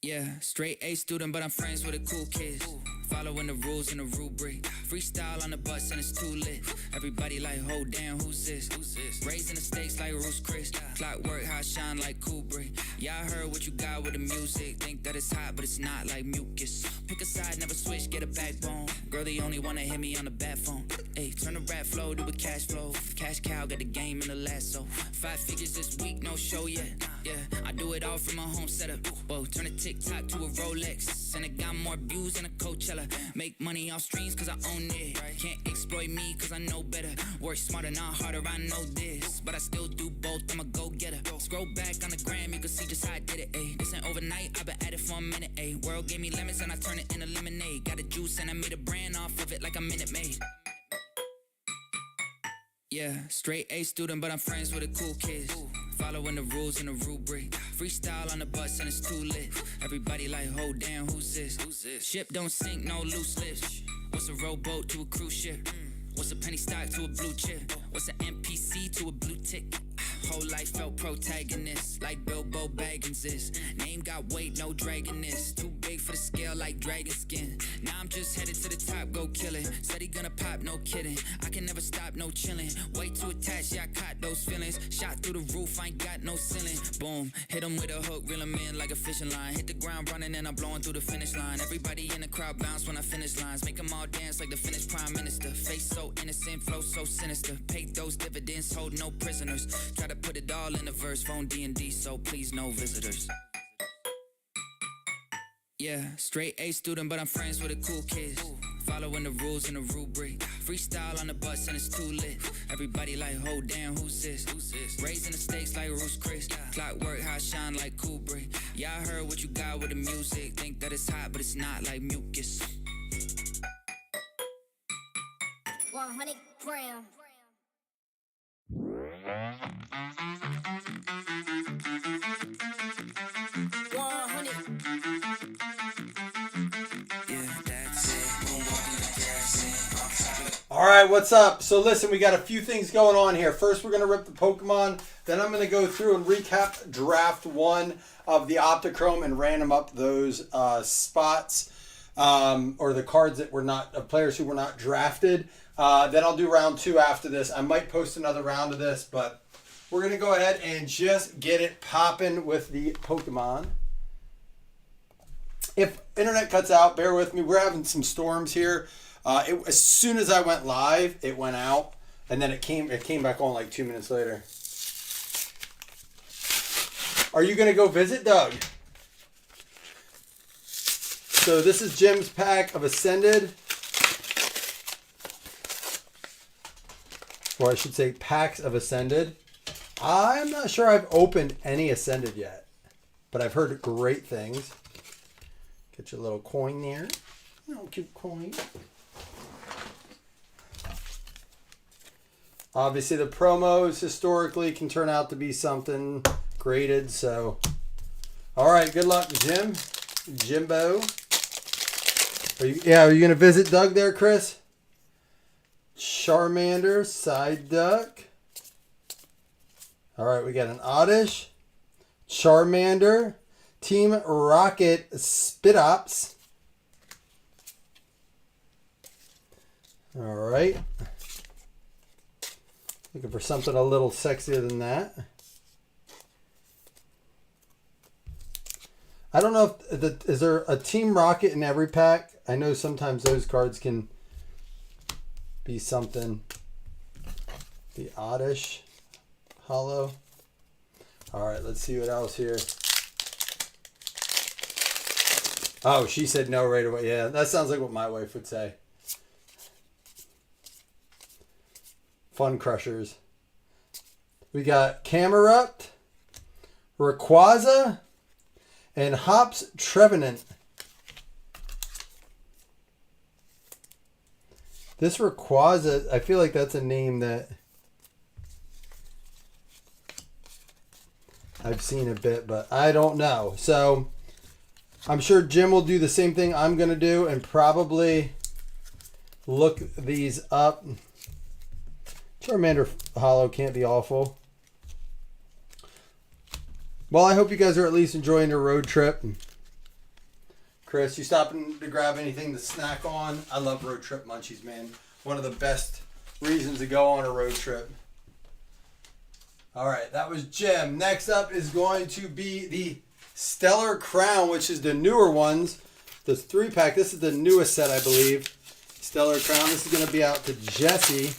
Yeah, straight A student, but I'm friends with the cool kids. Following the rules and the rubric. Freestyle on the bus and it's too lit. Everybody like, hold down, who's this? Raising the stakes like Roos Chris. Clockwork, how I shine like Kubrick. Yeah, I heard what you got with the music. Think that it's hot, but it's not like mucus. Pick a side, never switch, get a backbone. Girl, the only one that hit me on the bat phone. Hey, turn the rap flow to a cash flow. Cash cow, got the game in the lasso. 5 figures this week, no show yet. Yeah, I do it all from my home setup. Whoa, turn a TikTok to a Rolex. And it got more views than a Coachella. Make money off streams cause I own it. Can't exploit me cause I know better. Work smarter, not harder, I know this. But I still do both, I'm a go-getter. Scroll back on the gram, you can see just how I did it, ayy. This ain't overnight, I've been at it for a minute, ayy. World gave me lemons and I turned it into lemonade. Got a juice and I made a brand off of it like a Minute Maid. Yeah, straight A student, but I'm friends with the cool kids. Following the rules and the rubric. Freestyle on the bus and it's too lit. Everybody like, hold down, who's this? Ship don't sink, no loose lips. What's a rowboat to a cruise ship? What's a penny stock to a blue chip? What's an NPC to a blue tick? Whole life felt protagonist, like Bilbo Baggins is. Name got weight, no dragoness. Too big for the scale like dragon skin. Now I'm just headed to the top, go kill it. Said he gonna pop, no kidding. I can never stop, no chillin'. Way too attached, yeah, I caught those feelings. Shot through the roof, I ain't got no ceiling. Boom, hit him with a hook, reel him in like a fishing line. Hit the ground running and I'm blowing through the finish line. Everybody in the crowd bounce when I finish lines. Make them all dance like the Finnish prime minister. Face so innocent, flow so sinister. Pay those dividends, hold no prisoners. Try to put it all in a verse, phone D&D, so please no visitors. Yeah, straight A student, but I'm friends with the cool kids. Following the rules and the rubric. Freestyle on the bus and it's too lit. Everybody like, hold down, who's this? Raising the stakes like Roos Chris. Clockwork, how I shine like Kubrick. Yeah, I heard what you got with the music. Think that it's hot, but it's not like mucus. 100 gram. All right, what's up? So listen, we got a few things going on here. First, we're going to rip the Pokemon. Then I'm going to go through and recap draft 1 of the Optichrome and random up those spots or the cards that were not, of players who were not drafted. Then I'll do round 2 after this. I might post another round of this, but we're going to go ahead and just get it popping with the Pokemon. If internet cuts out, bear with me. We're having some storms here. As soon as I went live, it went out, and then it came back on like 2 minutes later. Are you gonna go visit Doug? So this is Jim's pack of Ascended, or I should say packs of Ascended. I'm not sure I've opened any Ascended yet, but I've heard great things. Get your little coin there. Oh, cute coin. Obviously, the promos historically can turn out to be something graded. So, all right, good luck, Jimbo. Are you going to visit Doug there, Chris? Charmander, Psyduck. All right, we got an Oddish, Charmander, Team Rocket, Spitops. All right. Looking for something a little sexier than that. I don't know if is there a Team Rocket in every pack? I know sometimes those cards can be something. The Oddish Hollow. All right, let's see what else here. Oh, she said no right away. Yeah, that sounds like what my wife would say. Fun Crushers. We got Camerupt, Rayquaza, and Hops Trevenant. This Rayquaza, I feel like that's a name that I've seen a bit, but I don't know. So I'm sure Jim will do the same thing I'm going to do and probably look these up. Charmander Hollow can't be awful. Well, I hope you guys are at least enjoying your road trip. Chris, you stopping to grab anything to snack on? I love road trip munchies, man. One of the best reasons to go on a road trip. All right, that was Jim. Next up is going to be the Stellar Crown, which is the newer ones. The 3-pack. This is the newest set, I believe. Stellar Crown. This is going to be out to Jesse.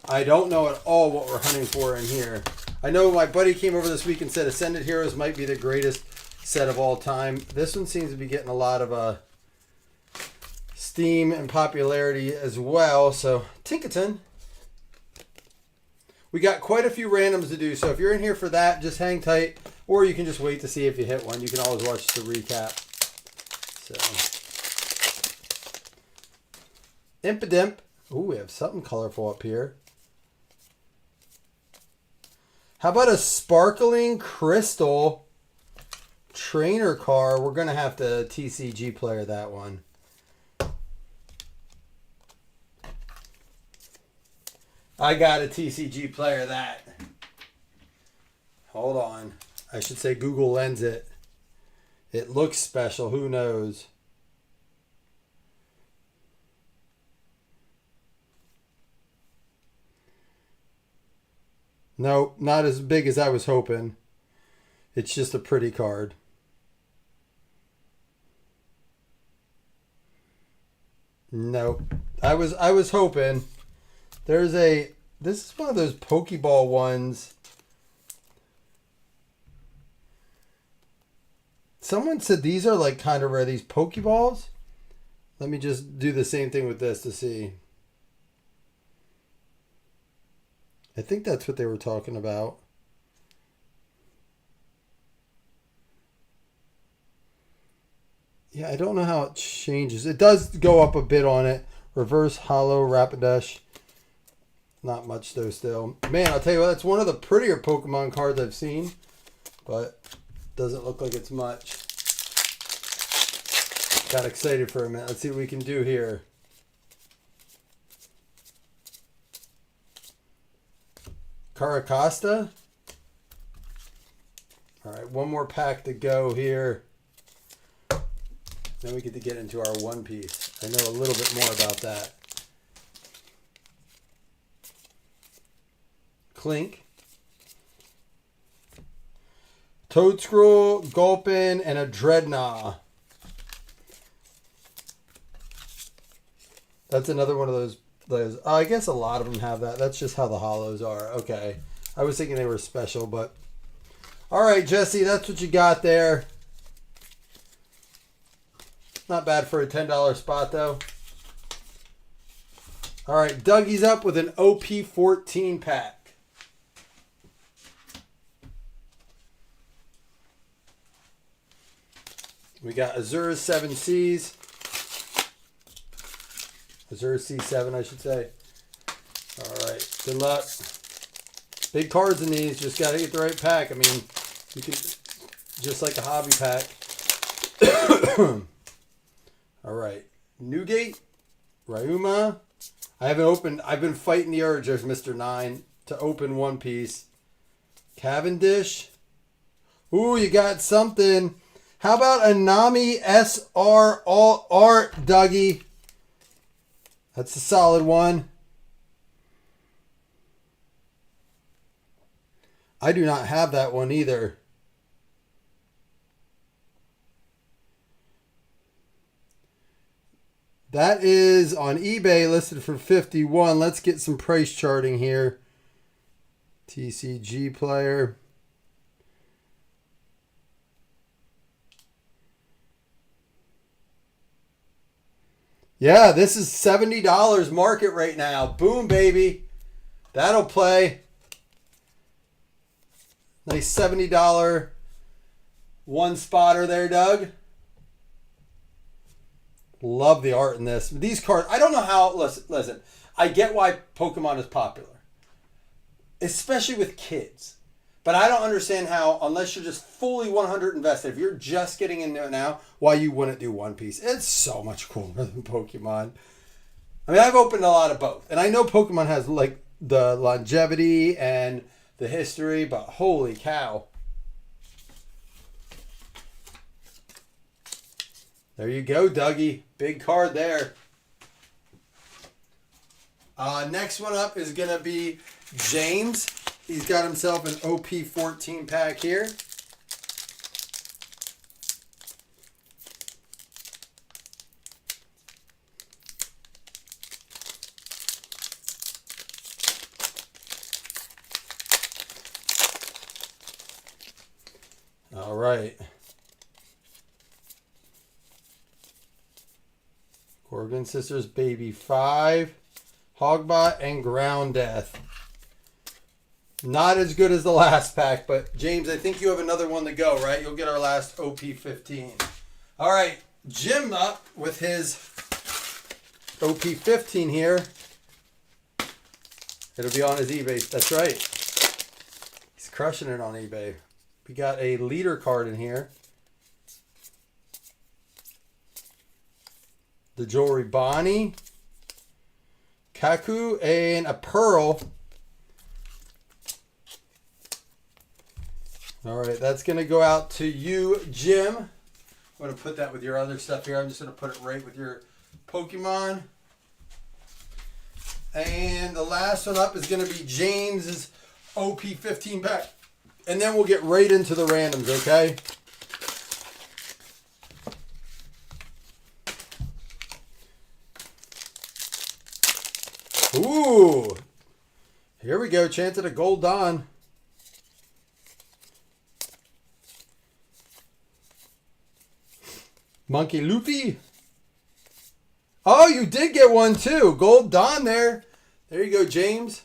I don't know at all what we're hunting for in here. I know my buddy came over this week and said Ascended Heroes might be the greatest set of all time. This one seems to be getting a lot of steam and popularity as well. So, Tinkerton. We got quite a few randoms to do, so if you're in here for that, just hang tight, or you can just wait to see if you hit one. You can always watch the recap. So, Impidimp. Ooh, we have something colorful up here. How about a sparkling crystal trainer car? We're going to have to TCG player that one. I got a TCG player that. Hold on. I should say Google Lens it. It looks special. Who knows? Nope, not as big as I was hoping. It's just a pretty card. Nope. I was hoping. This is one of those Pokeball ones. Someone said these are like kind of rare, these Pokeballs. Let me just do the same thing with this to see. I think that's what they were talking about. Yeah, I don't know how it changes. It does go up a bit on it. Reverse Hollow Rapidash. Not much though still. Man, I'll tell you what, that's one of the prettier Pokemon cards I've seen. But doesn't look like it's much. Got excited for a minute. Let's see what we can do here. Caracasta. Alright, one more pack to go here. Then we get to get into our One Piece. I know a little bit more about that. Clink. Toadscroll, Gulpin, and a Dreadnought. That's another one of those. I guess a lot of them have that. That's just how the hollows are. Okay. I was thinking they were special, but... Alright, Jesse, that's what you got there. Not bad for a $10 spot, though. Alright, Dougie's up with an OP14 pack. We got Azura's 7 Seas. Azure C7, I should say. Alright, good luck. Big cards in these, just got to get the right pack. I mean, you can, just like a hobby pack. Alright, Newgate, Ryuma. I've been fighting the urge as Mr. 9 to open One Piece. Cavendish. Ooh, you got something. How about a Nami SR All Art, Dougie? That's a solid one. I do not have that one either. That is on eBay listed for $51. Let's get some price charting here. TCG player. Yeah, this is $70 market right now. Boom, baby. That'll play. Nice $70 one spotter there, Doug. Love the art in this. These cards, I don't know how, listen, I get why Pokemon is popular. Especially with kids. But I don't understand how, unless you're just fully 100 invested, if you're just getting into it now, why you wouldn't do One Piece. It's so much cooler than Pokemon. I mean, I've opened a lot of both. And I know Pokemon has, like, the longevity and the history, but holy cow. There you go, Dougie. Big card there. Next one up is going to be James. He's got himself an OP14 pack here. All right. Corgan Sisters Baby 5, Hogbot, and Ground Death. Not as good as the last pack, but James, I think you have another one to go, right? You'll get our last OP15. All right, Jim up with his OP15 here. It'll be on his eBay. That's right. He's crushing it on eBay. We got a leader card in here. The Jewelry Bonnie, Kaku, and a Pearl. All right, that's going to go out to you, Jim. I'm going to put that with your other stuff here. I'm just going to put it right with your Pokemon. And the last one up is going to be James's OP15 pack. And then we'll get right into the randoms, okay? Ooh. Here we go. Chance at a Gold Dawn. Monkey Luffy. Oh, you did get one too. Gold Dawn there. There you go, James.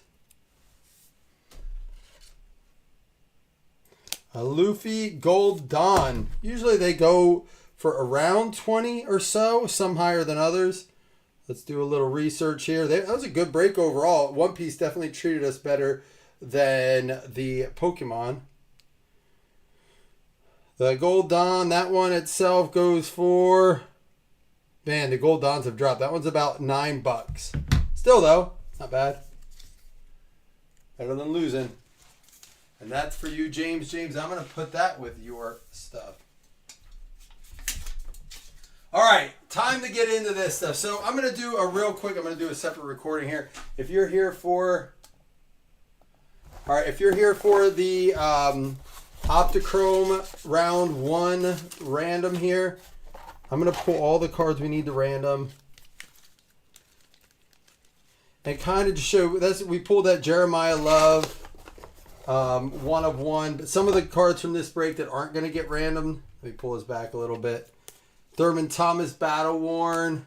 A Luffy Gold Dawn. Usually they go for around 20 or so. Some higher than others. Let's do a little research here. That was a good break overall. One Piece definitely treated us better than the Pokemon. The Gold Dawn, that one itself goes for... Man, the Gold Dawns have dropped. That one's about $9. Still, though, not bad. Better than losing. And that's for you, James. James, I'm going to put that with your stuff. All right, time to get into this stuff. So I'm going to do a real quick, I'm going to do a separate recording here. If you're here for... All right, if you're here for the Optichrome round 1 random here, I'm going to pull all the cards we need to random. And kind of just show, we pulled that Jeremiah Love 1 of 1. But some of the cards from this break that aren't going to get random, let me pull this back a little bit. Thurman Thomas, Battle Worn.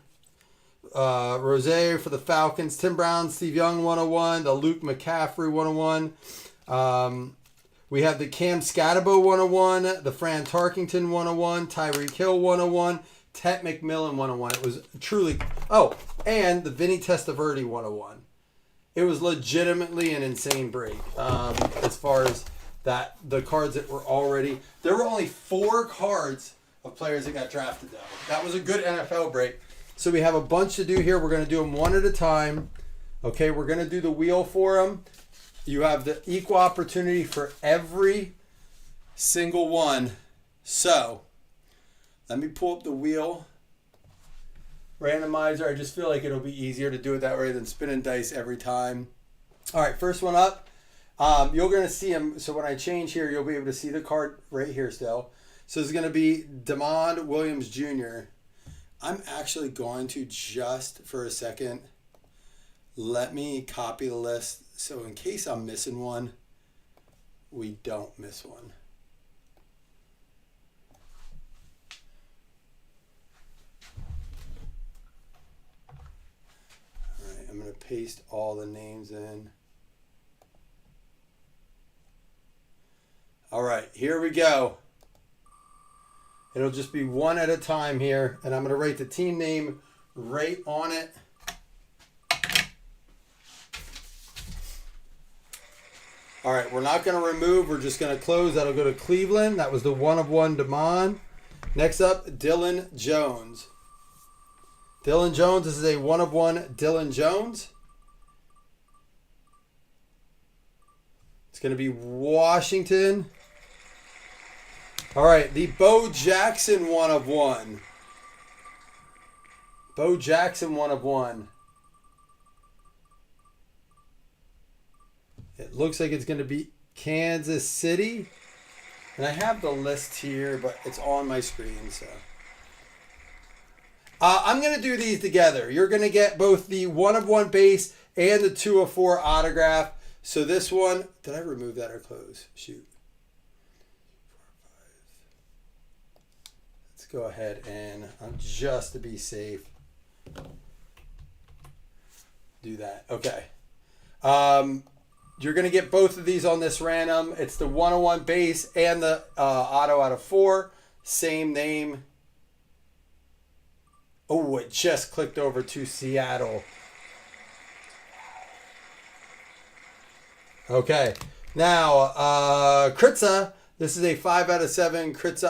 Rose for the Falcons. Tim Brown, Steve Young 101. The Luke McCaffrey 101. We have the Cam Scatabo 101. The Fran Tarkington 101. Tyreek Hill 101. Tet McMillan 101. It was truly... Oh, and the Vinny Testaverde 101. It was legitimately an insane break. As far as that, the cards that were already... There were only 4 cards of players that got drafted, though. That was a good NFL break. So we have a bunch to do here. We're going to do them one at a time. Okay, we're going to do the wheel for them. You have the equal opportunity for every single one. So, let me pull up the wheel randomizer. I just feel like it'll be easier to do it that way than spinning dice every time. All right, first one up. You're going to see them. So when I change here, you'll be able to see the card right here still. So it's going to be Demond Williams Jr. I'm actually going to just for a second, let me copy the list. So in case I'm missing one, we don't miss one. All right, I'm going to paste all the names in. All right, here we go. It'll just be one at a time here, and I'm going to write the team name right on it. All right, we're not going to remove. We're just going to close. That'll go to Cleveland. That was the 1 of 1 Demond. Next up, Dylan Jones. Dylan Jones, this is a 1 of 1 Dylan Jones. It's going to be Washington. All right, the Bo Jackson 1 of 1. Bo Jackson 1 of 1. It looks like it's going to be Kansas City. And I have the list here, but it's on my screen, so. I'm going to do these together. You're going to get both the 1 of 1 base and the 2 of 4 autograph. So this one, did I remove that or close? Shoot. Let's go ahead and, just to be safe, do that. Okay. You're going to get both of these on this random. It's the 1 of 1 base and the auto out of 4. Same name. Oh, it just clicked over to Seattle. Okay. Now, Kritza. This is a 5 out of 7 Kritza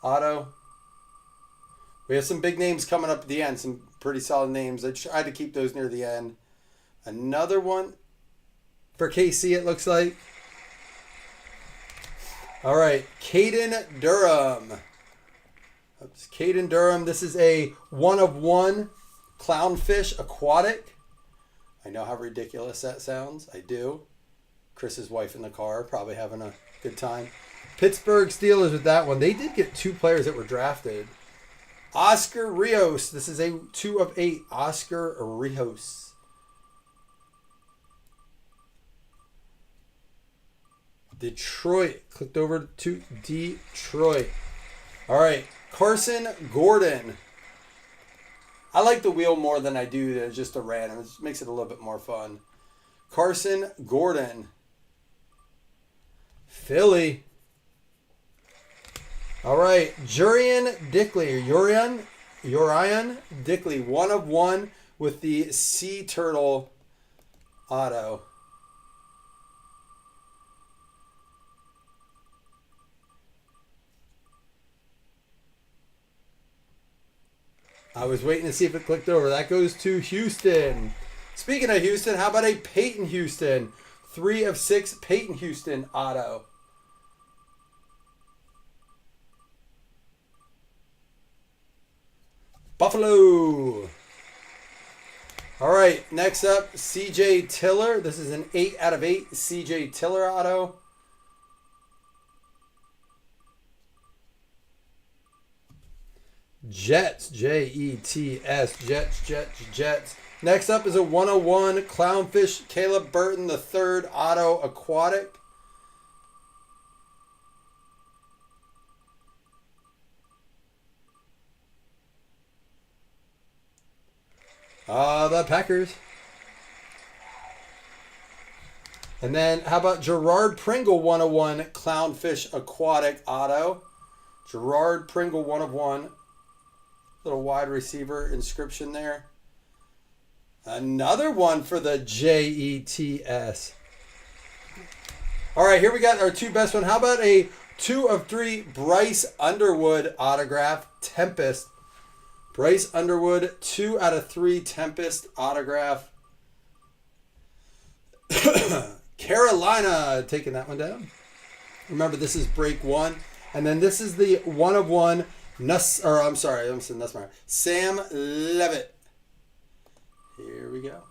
auto. We have some big names coming up at the end. Some pretty solid names. I tried to keep those near the end. Another one for KC, it looks like. All right. Caden Durham. Caden Durham. This is a 1 of 1 clownfish aquatic. I know how ridiculous that sounds. I do. Chris's wife in the car, probably having a good time. Pittsburgh Steelers with that one. They did get 2 players that were drafted. Oscar Rios. This is a 2 of 8. Oscar Rios. Detroit. Clicked over to Detroit. All right. Carson Gordon. I like the wheel more than I do just a random. It just makes it a little bit more fun. Carson Gordon. Philly. All right. Jurian Dickley. Urian Dickley. 1 of 1 with the Sea Turtle auto. I was waiting to see if it clicked over. That goes to Houston. Speaking of Houston, how about a Peyton Houston? 3 of 6 Peyton Houston auto. Buffalo. All right, next up, CJ Tiller. This is an 8 out of 8 CJ Tiller auto. Jets, Jets, Jets. Next up is a 101 Clownfish Caleb Burton the third auto aquatic. The Packers. And then how about Gerard Pringle 101 Clownfish Aquatic auto. Gerard Pringle 1 of 1. Little wide receiver inscription there. Another one for the Jets. All right, here we got our 2 best one. How about a 2 of 3 Bryce Underwood autograph, Tempest. Bryce Underwood, 2 out of 3 Tempest autograph. Carolina, taking that one down. Remember, this is break 1. And then this is the 1 of 1 Sam Levitt. Here we go.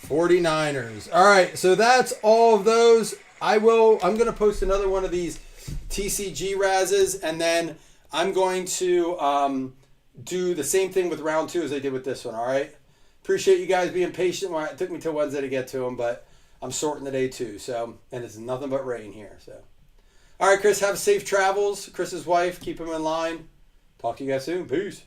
'49ers. All right, so that's all of those. I'm going to post another one of these TCG Razzes, and then I'm going to do the same thing with round 2 as I did with this one, all right? Appreciate you guys being patient. It took me till Wednesday to get to them, but I'm sorting the day too. So, and it's nothing but rain here. So, all right, Chris, have safe travels. Chris's wife, keep him in line. Talk to you guys soon. Peace.